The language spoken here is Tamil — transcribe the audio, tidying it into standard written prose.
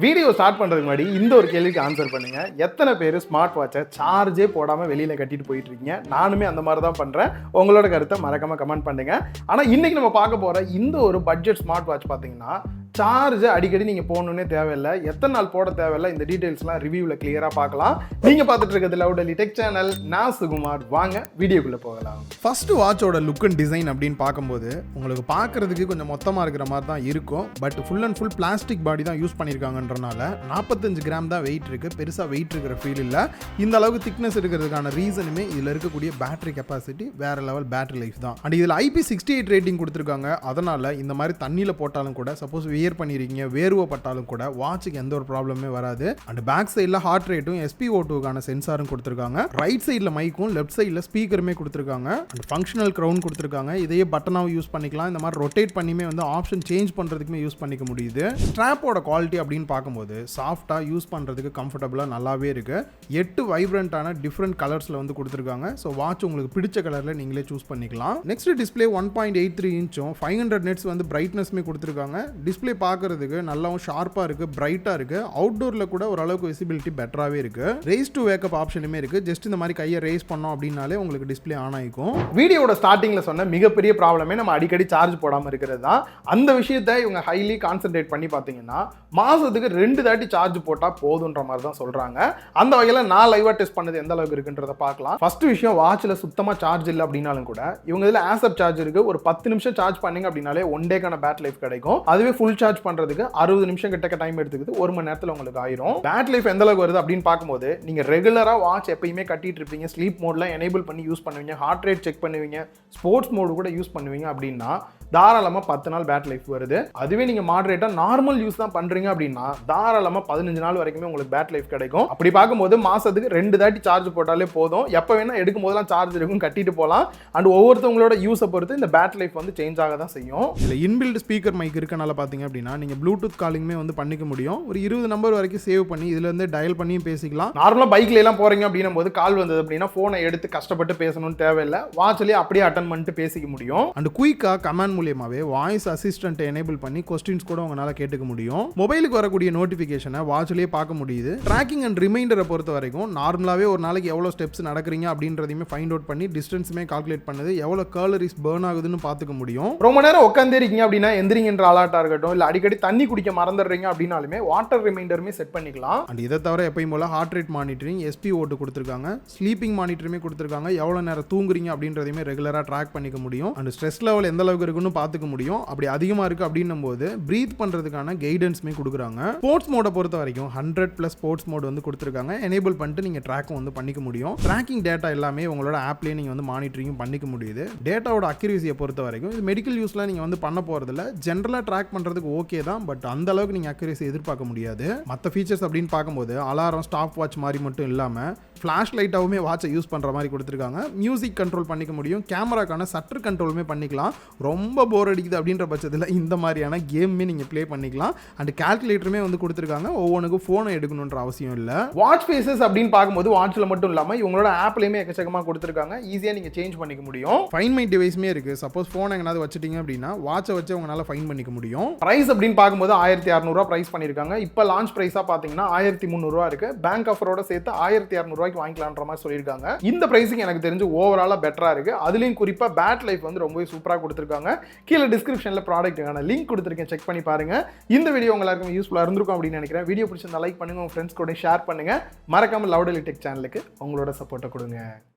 வீடியோ ஸ்டார்ட் பண்ணுறதுக்கு முன்னாடி இந்த ஒரு கேள்விக்கு ஆன்சர் பண்ணுங்க. எத்தனை பேர் ஸ்மார்ட் வாட்சை சார்ஜே போடாமல் வெளியில் கட்டிட்டு போயிட்டு இருக்கீங்க? நானுமே அந்த மாதிரி தான் பண்ணுறேன். உங்களோட கருத்தை மறக்காம கமெண்ட் பண்ணுங்க. ஆனால் இன்னைக்கு நம்ம பார்க்க போகிற இந்த ஒரு பட்ஜெட் ஸ்மார்ட் வாட்ச் பார்த்தீங்கன்னா சார்ஜை அடிக்கடி நீங்கள் போகணுன்னே தேவையில்லை, எத்தனை நாள் போட தேவையில்லை, இந்த டீட்டெயில்ஸ்லாம் ரிவ்யூவில் கிளியராக பார்க்கலாம். நீங்கள் பார்த்துட்டு இருக்கிறது லவுடலி டெக் சேனல். நான் சுகுமார். வாங்க வீடியோக்குள்ளே போகலாம். ஃபர்ஸ்ட் வாட்சோட லுக் அண்ட் டிசைன் அப்படின்னு பார்க்கும்போது உங்களுக்கு பார்க்குறதுக்கு கொஞ்சம் மொத்தமாக இருக்கிற மாதிரி தான் இருக்கும். But full and full plastic body தான் யூஸ் பண்ணியிருக்காங்க. 45 கிராம் தான் வெயிட் இருக்கு. பெருசா வெயிட் இருக்கிற ஃபீல் இல்ல. இந்த அளவுக்கு திக்னஸ் இருக்கிறதுக்கான ரீசனுமே இதுல இருக்கக்கூடிய பேட்டரி கெப்பாசிட்டி வேற லெவல் பேட்டரி லைஃப் தான். அண்ட் இதுல IP68 ரேட்டிங் கொடுத்திருக்காங்க. அதனால இந்த மாதிரி தண்ணியில போட்டாலும் கூட, சப்போஸ் வியர் பண்ணிருக்கீங்க, வேர்வை பட்டாலும் கூட வாட்சுக்கு எந்த ஒரு ப்ராப்ளமே வராது. அண்ட் பேக் சைடுல ஹார்ட் ரேட்டும் SpO2க்கான சென்சாரும் கொடுத்திருக்காங்க. ரைட் சைடுல மைக்கும், லெஃப்ட் சைடுல ஸ்பீக்கருமே கொடுத்திருக்காங்க. அண்ட் ஃபங்க்ஷனல் கிரவுன் கொடுத்திருக்காங்க. இதையே பட்டனாவும் யூஸ் பண்ணிக்கலாம். இந்த மாதிரி ரொட்டேட் பண்ணியுமே வந்து ஆப்ஷன் சேஞ்ச் பண்றதுக்குமே யூஸ் பண்ணிக்க முடியுது. ஸ்ட்ராப்போட குவாலிட்டி அப்படின்னு பார்க்கும்போது சாஃப்டா யூஸ் பண்றதுக்கு கம்ஃபர்டபுளா நல்லாவே இருக்கு. 8 வைப்ரண்டான டிஃபரெண்ட் கலர்ஸ்ல வந்து கொடுத்திருக்காங்க. சோ வாட்ச் உங்களுக்கு பிடிச்ச கலர்ல நீங்களே சூஸ் பண்ணிக்கலாம். நெக்ஸ்ட் டிஸ்ப்ளே 1.83 இன்ச்சும் 500 நெட்ஸ் வந்து பிரைட்னஸ்மே கொடுத்திருக்காங்க. டிஸ்ப்ளே பார்க்கிறதுக்கு நல்லாவும் ஷார்ப்பா இருக்கு, பிரைட்டா இருக்கு. அவுட்டோர்ல கூட ஓரளவுக்கு விசிபிலிட்டி பெட்டராவே இருக்கு. ரேஸ் டு வேக்கப் ஆப்ஷனுமே இருக்கு. ஜஸ்ட் இந்த மாதிரி கையை ரேஸ் பண்ணோம் அப்படின்னாலே உங்களுக்கு டிஸ்ப்ளே ஆன் ஆயிக்கும். வீடியோட ஸ்டார்டிங்ல சொன்ன மிகப்பெரிய ப்ராப்ளமே நம்ம அடிக்கடி சார்ஜ் போடாம இருக்கிறது தான். அந்த விஷயத்தை இவங்க ஹைலி கான்சென்ட்ரேட் பண்ணி பார்த்தீங்கன்னா மாசத்துக்கு 2 தாட்டி சார்ஜ் போட்டா போதுன்ற மாதிரி தான் சொல்றாங்க. அந்த வகையில நான் லைவா டெஸ்ட் பண்ணது எந்த அளவுக்கு இருக்குன்றத பார்க்கலாம். ஃபர்ஸ்ட் விஷயம், வாட்ச்ல சுத்தமா சார்ஜ் இல்ல அப்படினாலும் கூட இவங்க இதுல ஆசப் சார்ஜ் இருக்கு. ஒரு 10 நிமிஷம் சார்ஜ் பண்ணீங்க அப்படினாலே 1 டேக்கான பேட்டரி லைஃப் கிடைக்கும். அதுவே ஃபுல் சார்ஜ் பண்றதுக்கு 60 நிமிஷம் கிட்ட டைம் எடுத்துக்குது. 1 மணி நேரத்துல உங்களுக்கு ஆயிரும். பேட்டரி லைஃப் எந்த அளவுக்கு வருது அப்படின்னு பார்க்கும்போது நீங்க ரெகுலரா வாட்ச் எப்பயுமே கட்டிட்டு இருப்பீங்க, ஸ்லீப் மோட்ல எனேபிள் பண்ணி யூஸ் பண்ணுவீங்க, ஹார்ட் ரேட் செக் பண்ணுவீங்க, ஸ்போர்ட்ஸ் மோடு கூட யூஸ் பண்ணுவீங்க அப்படின்னா தாராளமா 10 நாள் பேட்டரி லைஃப் வருது. அதுவே நீங்க மாடரேட்டா நார்மல் யூஸ் தான் பண்றீங்க அப்படின்னா தாராளமா 15 நாள் வரைக்குமே உங்களுக்கு பேட்டரி லைஃப் கிடைக்கும். அப்படி பார்க்கும்போது மாசத்துக்கு 2 தாட்டி சார்ஜ் போட்டாலே போதும். எப்ப வேணா எடுக்கும் போதெல்லாம் சார்ஜ் இருக்கும், கட்டிட்டு போகலாம். அண்ட் ஒவ்வொருத்தவங்களோட யூஸை பொறுத்து இந்த பேட்டரி லைஃப் வந்து சேஞ்ச் ஆக தான் செய்யும். இதுல இன்பில்ட் ஸ்பீக்கர் மைக் இருக்கனால பாத்தீங்க அப்படின்னா நீங்க ப்ளூடூத் காலிங்குமே வந்து பண்ணிக்க முடியும். ஒரு 20 நம்பர் வரைக்கும் சேவ் பண்ணி இதுல இருந்து டயல் பண்ணி பேசிக்கலாம். நார்மலா பைக்ல எல்லாம் போறீங்க அப்படின்னும் போது கால் வந்தது அப்படின்னா போனை எடுத்து கஷ்டப்பட்டு பேசணும்னு தேவையில்லை. வாட்ச்லயே அப்படியே அட்டன் பண்ணிட்டு பேசிக்க முடியும். அண்ட் குயிக்கா கமாண்ட் மூலமாவே வாய்ஸ் அசிஸ்டன்ட் எனேபிள் பண்ணி கொஸ்டின்ஸ் கூட உங்களால கேட்டுக்க முடியும். மொபைலுக்கு வரக்கூடிய நோட்டிபிகேஷனை வாட்ச்லயே பார்க்க முடியுது. ட்ராக்கிங் அண்ட் ரிமைண்டரை பொறுத்த வரைக்கும் நார்மலாவே ஒரு நாளைக்கு எவ்வளவு ஸ்டெப்ஸ் நடக்கிறீங்க அப்படின்றதையுமே ஃபைண்ட் அவுட் பண்ணி டிஸ்டன்ஸுமே கால்குலேட் பண்ணுது. எவ்வளவு கலோரிஸ் பர்ன் ஆகுதுன்னு பார்த்துக்க முடியும். ரொம்ப நேரம் உட்கார்ந்தே இருக்கீங்க அப்படின்னா எந்திரிங்கன்ற அலர்ட்டா இருக்கட்டும், இல்ல அடிக்கடி தண்ணி குடிக்க மறந்துடுறீங்க அப்படின்னாலுமே வாட்டர் ரிமைண்டருமே செட் பண்ணிக்கலாம். அண்ட் இதை தவிர எப்பயும் போல ஹார்ட் ரேட் மானிட்டரிங், SpO2 கொடுத்திருக்காங்க. ஸ்லீப்பிங் மானிட்டருமே கொடுத்திருக்காங்க. எவ்வளவு நேரம் தூங்குறீங்க அப்படின்றதையுமே ரெகுலரா ட்ராக் பண்ணிக்க முடியும். அண்ட் ஸ்ட்ரெஸ் லெவல் எந்த அளவுக்கு இருக்குன்னு பார்த்துக்க முடியும். அப்படி அதிகமா இருக்கு அப்படின்னும் போது பிரீத் பண்றதுக்கான கைடன்ஸ்மே கொடுக்குறாங்க. ஸ்போர்ட்ஸ் மோட பொறுத்த வரைக்கும் 100+ ஸ்போர்ட்ஸ் மோட் வந்து கொடுத்திருக்காங்க. எனேபிள் பண்ணிட்டு நீங்க ட்ராக்கும் வந்து பண்ணிக்க முடியும். ட்ராக்கிங் டேட்டா எல்லாமே உங்களோட ஆப்லயே நீங்க வந்து மானிட்டரிங் பண்ணிக்க முடியுது. டேட்டாவோட அக்யூரசியை பொறுத்த வரைக்கும் இது மெடிக்கல் யூஸ்ல நீங்க வந்து பண்ண போறதில்ல. ஜெனரலா ட்ராக் பண்றதுக்கு ஓகே தான். பட் அந்த அளவுக்கு நீங்க அக்யூரசி எதிர்பார்க்க முடியாது. மற்ற ஃபீச்சர்ஸ் அப்படின்னு பார்க்கும்போது அலாரம், ஸ்டாப் வாட்ச் மாதிரி மட்டும் இல்லாம ஃபிளாஷ் லைட்டாவுமே வாட்சை யூஸ் பண்ற மாதிரி கொடுத்திருக்காங்க. மியூசிக் கண்ட்ரோல் பண்ணிக்க முடியும். கேமராக்கான சட்டர் கண்ட்ரோலுமே பண்ணிக்கலாம். ரொம்ப போர் அடிக்குது அப்படின்ற பட்சத்தில் இந்த மாதிரியான கேம்மே நீங்க ப்ளே பண்ணிக்கலாம். அண்ட் கால்குலேட்டருமே வந்து கொடுத்திருக்காங்க. ஒவ்வொன்றுக்கும் போனை எடுக்கணுன்ற அவசியம் இல்லை. வாட்ச் ஃபேஸஸ் அப்படின்னு பார்க்கும்போது வாட்ச்ல மட்டும் இல்லாம இவங்களோட ஆப்லயுமே எக்கச்சக்கமா கொடுத்திருக்காங்க. ஈஸியா நீங்க சேஞ்ச் பண்ணிக்க முடியும். ஃபைன் மை டிவைஸ்மே இருக்கு. சப்போஸ் போன் எங்கனாவது வச்சிட்டீங்க அப்படின்னா வாட்சை வச்சு உங்களால ஃபைன் பண்ணிக்க முடியும். பிரைஸ் அப்படின்னு பார்க்கும்போது 1600 ரூபாய் பிரைஸ் பண்ணிருக்காங்க. இப்போ லான்ச் பிரைஸா பாத்தீங்கன்னா 1300 ரூபாய் இருக்கு. பேங்க் ஆஃபரோட சேர்த்து 1200 ரூபாய்க்கு வாங்கிக்கலாம்ன்ற மாதிரி சொல்லியிருக்காங்க. இந்த பிரைசிங் எனக்கு தெரிஞ்சு ஓவராலா பெட்டரா இருக்கு. அதுலயும் குறிப்பா பேட்டரி லைஃப் வந்து ரொம்பவே சூப்பரா கொடுத்திருக்காங்க. கீழே டிஸ்கிரிப்ஷன்ல ப்ராடக்ட்டுக்கான லிங்க் கொடுத்திருக்கேன், செக் பண்ணி பாருங்க. இந்த வீடியோ உங்களுக்கு யூஸ்ஃபுல்லா இருந்திருக்கும் அப்படின்னு நினைக்கிறேன். வீடியோ பிடிச்சிருந்தா லைக் பண்ணுங்க, உங்க ஃப்ரெண்ட்ஸ் கூட ஷேர் பண்ணுங்க. மறக்காம லவுடலி டெக் சேனலுக்கு உங்களோட சப்போர்ட்டை கொடுங்க.